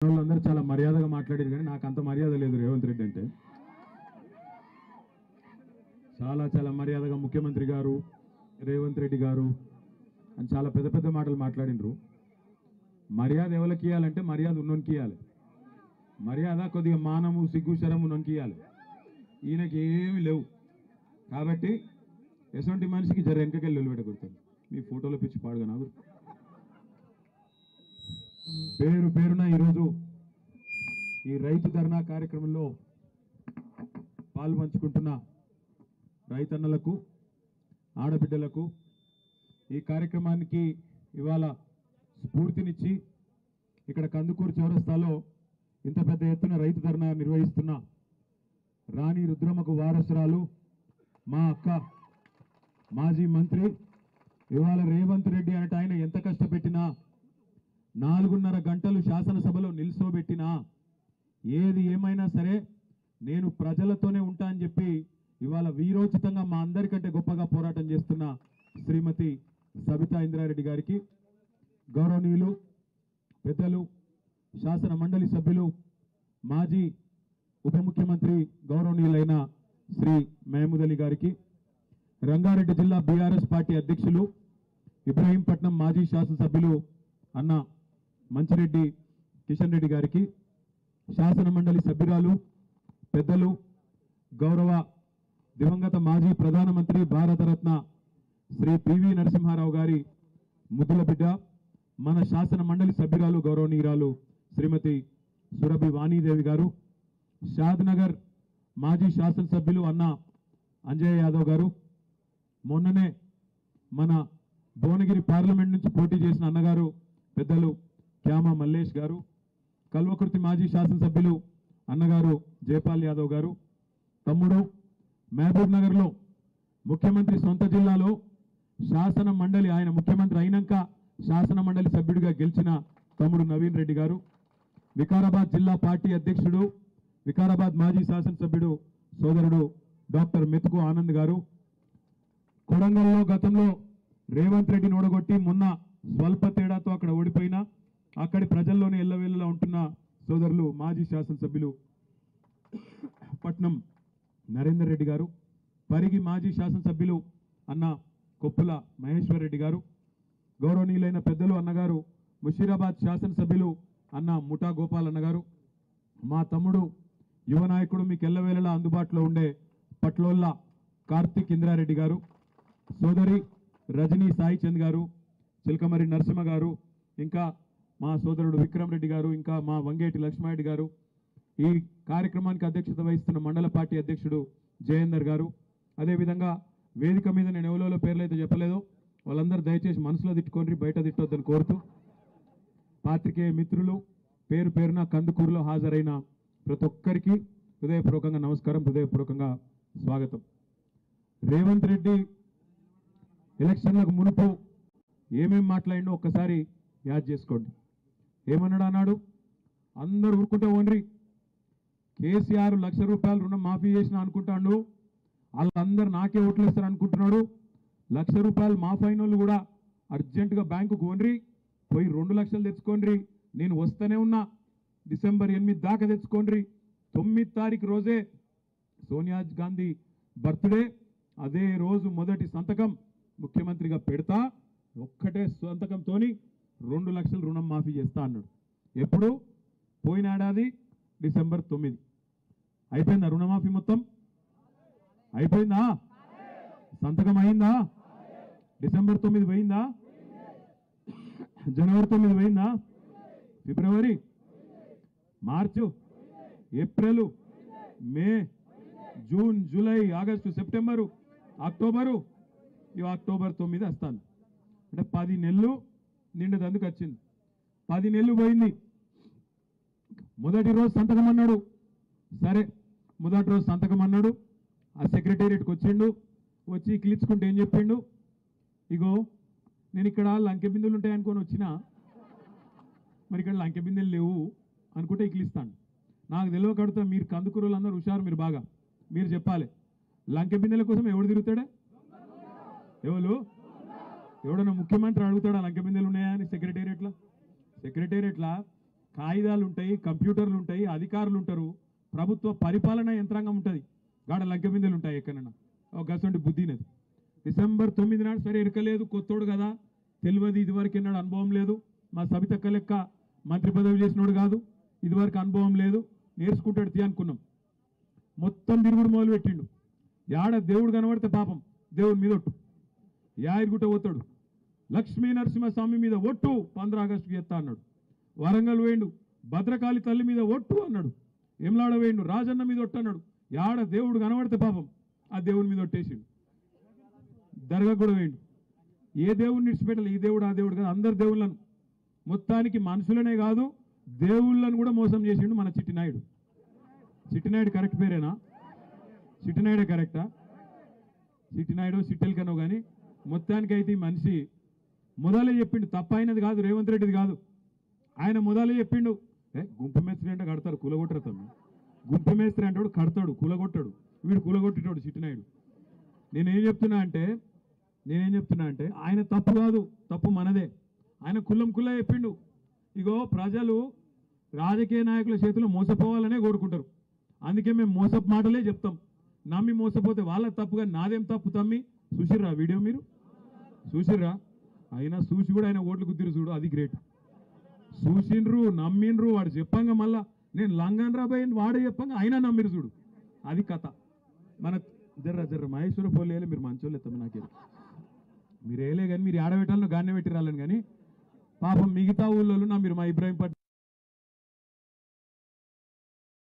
వాళ్ళందరూ చాలా మర్యాదగా మాట్లాడారు కానీ నాకు అంత మర్యాద లేదు రేవంత్ రెడ్డి అంటే. చాలా మర్యాదగా ముఖ్యమంత్రి గారు రేవంత్ రెడ్డి గారు అని చాలా పెద్ద పెద్ద మాటలు మాట్లాడినరు. మర్యాద ఎవరికి ఇవ్వాలంటే మర్యాద ఉన్నోనికి ఇవ్వాలి. మర్యాద కొద్దిగా మానము సిగ్గు శరము ఉన్నోనికి ఇవ్వాలి. ఈయనకి ఏమీ లేవు కాబట్టి ఎటువంటి మనిషికి జర వెనకకెళ్ళి పెట్టకూడతాను. మీ ఫోటోలో పిచ్చి పాడుగా నాకు పేరున ఈరోజు ఈ రైతు ధర్నా కార్యక్రమంలో పాల్పంచుకుంటున్న రైతన్నలకు ఆడబిడ్డలకు ఈ కార్యక్రమానికి ఇవాళ స్ఫూర్తినిచ్చి ఇక్కడ కందుకూరు చౌరస్తాలో ఇంత పెద్ద ఎత్తున రైతు ధర్నా నిర్వహిస్తున్న రాణి రుద్రమ్మకు వారసురాలు మా అక్క మాజీ మంత్రి ఇవాళ రేవంత్ రెడ్డి అంటే ఆయన ఎంత కష్టపెట్టినా 4.5 గంటలు శాసనసభలో నిల్చోబెట్టినా ఏది ఏమైనా సరే నేను ప్రజలతోనే ఉంటా అని చెప్పి ఇవాళ వీరోచితంగా మా అందరికంటే గొప్పగా పోరాటం చేస్తున్న శ్రీమతి సబితా ఇంద్రారెడ్డి గారికి, గౌరవనీయులు పెద్దలు శాసన మండలి సభ్యులు మాజీ ఉప ముఖ్యమంత్రి గౌరవనీయులైన శ్రీ మహమూద్ అలీ గారికి, రంగారెడ్డి జిల్లా బీఆర్ఎస్ పార్టీ అధ్యక్షులు ఇబ్రహీంపట్నం మాజీ శాసనసభ్యులు అన్న మంచిరెడ్డి కిషన్ రెడ్డి గారికి, శాసన మండలి సభ్యురాలు పెద్దలు గౌరవ దివంగత మాజీ ప్రధానమంత్రి భారతరత్న శ్రీ పివి నరసింహారావు గారి ముద్దుల బిడ్డ మన శాసన మండలి సభ్యురాలు గౌరవనీయురాలు శ్రీమతి సురభి వాణీదేవి గారు, షాద్నగర్ మాజీ శాసనసభ్యులు అన్న అంజయ్ యాదవ్ గారు, మొన్ననే మన భువనగిరి పార్లమెంట్ నుంచి పోటీ చేసిన అన్నగారు పెద్దలు క్యామా మల్లేష్ గారు, కల్వకుర్తి మాజీ శాసనసభ్యులు అన్నగారు జయపాల్ యాదవ్ గారు, తమ్ముడు మహబూబ్ నగర్లో ముఖ్యమంత్రి సొంత జిల్లాలో శాసన మండలి ఆయన ముఖ్యమంత్రి అయినాక శాసన మండలి సభ్యుడిగా గెలిచిన తమ్ముడు నవీన్ రెడ్డి గారు, వికారాబాద్ జిల్లా పార్టీ అధ్యక్షుడు వికారాబాద్ మాజీ శాసనసభ్యుడు సోదరుడు డాక్టర్ మెతుకు ఆనంద్ గారు, కొడంగల్లో గతంలో రేవంత్ రెడ్డిని ఓడగొట్టి మొన్న స్వల్ప తేడాతో అక్కడ ఓడిపోయినా అక్కడి ప్రజల్లోనే ఎల్లవేళలా ఉంటున్న సోదరులు మాజీ శాసనసభ్యులు పట్నం నరేందర్ రెడ్డి గారు, పరిగి మాజీ శాసనసభ్యులు అన్న కొప్పుల మహేశ్వర్ రెడ్డి గారు, గౌరవనీయులైన పెద్దలు అన్నగారు ముషీరాబాద్ శాసనసభ్యులు అన్న ముఠా గోపాల్ అన్నగారు, మా తమ్ముడు యువ నాయకుడు మీకు ఎల్లవేళలా అందుబాటులో ఉండే పట్లోళ్ళ కార్తీక్ ఇంద్రారెడ్డి గారు, సోదరి రజనీ సాయి చంద్ గారు, చిలకమరి నరసింహ గారు, ఇంకా మా సోదరుడు విక్రమ్ రెడ్డి గారు, ఇంకా మా వంగేటి లక్ష్మారెడ్డి గారు, ఈ కార్యక్రమానికి అధ్యక్షత వహిస్తున్న మండల పార్టీ అధ్యక్షుడు జయేందర్ గారు, అదేవిధంగా వేదిక మీద నేను ఎవరో పేర్లు అయితే చెప్పలేదో వాళ్ళందరూ దయచేసి మనసులో తిట్టుకొని బయట తిట్టొద్దని కోరుతూ, పాత్రికేయ మిత్రులు పేరు పేరున కందుకూరులో హాజరైన ప్రతి ఒక్కరికి హృదయపూర్వకంగా నమస్కారం, హృదయపూర్వకంగా స్వాగతం. రేవంత్ రెడ్డి ఎలక్షన్లకు మునుపు ఏమేం మాట్లాడిండో ఒక్కసారి యాద్ చేసుకోండి. అన్నాడు అందరూ ఊరుకుంటే ఓన్రి కేసీఆర్ ₹1,00,000 రుణం మాఫీ చేసిన అనుకుంటాడు, వాళ్ళందరూ నాకే ఓట్లు ఇస్తారు అనుకుంటున్నాడు. ₹1,00,000 మాఫీ అయిన వాళ్ళు కూడా అర్జెంటుగా బ్యాంకుకు ఓన్రి పోయి 2 లక్షలు తెచ్చుకోండి, నేను వస్తూనే ఉన్నా, డిసెంబర్ 8 దాకా తెచ్చుకోండి, 9 తారీఖు రోజే సోనియా గాంధీ బర్త్డే, అదే రోజు మొదటి సంతకం ముఖ్యమంత్రిగా పెడతా, ఒక్కటే సంతకంతో 2 లక్షలు రుణం మాఫీ చేస్తా అన్నాడు. ఎప్పుడు? పోయిన ఏడాది డిసెంబర్ 9. అయిపోయిందా రుణమాఫీ? మొత్తం అయిపోయిందా? సంతకం అయిందా? డిసెంబర్ 9 పోయిందా? జనవరి 9 పోయిందా? ఫిబ్రవరి, March, April, May, June, July, August, September, October, October 9 వస్తాను అంటే 10 నెలలు నిండదందుకు వచ్చింది. 10 నెలలు పోయింది. మొదటి రోజు సంతకం అన్నాడు. సరే మొదటి రోజు సంతకం అన్నాడు, ఆ సెక్రటేరియట్కి వచ్చిండు, వచ్చి క్లిచ్చుకుంటే ఏం చెప్పిండు, ఇగో నేను ఇక్కడ లంకె బిందులు ఉంటాయనుకొని వచ్చినా, మరి ఇక్కడ లంకె బిందెలు లేవు అనుకుంటే ఇక్లిస్తాను. నాకు తెలియ కడుతా, మీరు కందుకూరులు అందరూ హుషారు, మీరు బాగా మీరు చెప్పాలి, లంకె బిందెల కోసం ఎవడు తిరుగుతాడే? ఎవడన్నా ముఖ్యమంత్రి అడుగుతాడా లంకె బిందెలు ఉన్నాయా అని సెక్రటేరియట్లో కాగితాలు ఉంటాయి, కంప్యూటర్లు ఉంటాయి, అధికారులు ఉంటారు, ప్రభుత్వ పరిపాలన యంత్రాంగం ఉంటుంది, గాడ లంకె బిందెలు ఉంటాయి ఎక్కడైనా. ఒక గసంటి బుద్ధినది. డిసెంబర్ 9 నాడు సరే ఎరకలేదు, కొత్తోడు కదా, తెలియదు, ఇదివరకు ఎన్నాడు అనుభవం లేదు, మా సబితక్క లెక్క మంత్రి పదవి చేసినోడు కాదు, ఇదివరకు అనుభవం లేదు, నేర్చుకుంటాడు తీ అనుకున్నాం. మొత్తం తిరుగుడు మొదలు పెట్టిండు. యాడ దేవుడు కనబడితే పాపం దేవుడి మీద ఒట్టు, యాయిరుగుట్ట పోతాడు, లక్ష్మీ నరసింహస్వామి మీద ఒట్టు 15 ఆగస్టుకి ఎత్తా అన్నాడు. వరంగల్ వేయండు, భద్రకాళి తల్లి మీద ఒట్టు అన్నాడు. ఎమ్లాడ వేయండు, రాజన్న మీద ఒట్టు అన్నాడు. యాడ దేవుడు కనబడితే పాపం ఆ దేవుని మీద ఒట్టేసిండు. దర్గా కూడా వేయండు. ఏ దేవుడిని విడిచిపెట్టాలి, ఈ దేవుడు ఆ దేవుడు కాదు, అందరు దేవుళ్ళను, మొత్తానికి మనుషులనే కాదు దేవుళ్ళను కూడా మోసం చేసిండు మన చిట్టినాయుడు. చిట్టినాయుడు కరెక్ట్ పేరేనా? చిట్టినాయుడే కరెక్టా? చిట్టినాయుడు సిట్టెలకనో కానీ మొత్తానికైతే ఈ మనిషి మొదలే చెప్పిండు, తప్ప అయినది కాదు, రేవంత్ రెడ్డిది కాదు. ఆయన మొదలే చెప్పిండు, గుంపు మేస్త్రి అంటే కడతారు, కూలగొట్టరు తమ్మి. గుంపు మేస్త్రి అంటాడు కడతాడు, కూలగొట్టాడు. వీడు కూలగొట్టేటోడు చిట్టినాయుడు. నేనేం చెప్తున్నా అంటే ఆయన తప్పు కాదు, తప్పు మనదే. ఆయన కుల్లం కుల్లా చెప్పిండు, ఇగో ప్రజలు రాజకీయ నాయకుల చేతిలో మోసపోవాలనే కోరుకుంటారు, అందుకే మేము మోసపు మాటలే చెప్తాం. నమ్మి మోసపోతే వాళ్ళ తప్పుగా నాదేం తప్పు తమ్మి. చూసిర్రా వీడియో, మీరు చూసిర్రా? అయినా చూసి కూడా ఆయన ఓట్లు గుద్దిరు చూడు, అది గ్రేట్. చూసిండ్రు, నమ్మిండ్రు, వాడు చెప్పంగా మళ్ళా నేను లంగన్ రాబాయి వాడే చెప్పంగా అయినా నమ్మిరు చూడు, అది కథ. మన జర్ర మహేశ్వర పోలేలే, మీరు మంచోళ్ళు ఎత్తాము, నాకే మీరు వేయలే కానీ మీరు ఆడబెట్టాలను గానే పెట్టి రాలని, కానీ పాపం మిగతా ఊళ్ళో నా మీరు మా ఇబ్రాహీం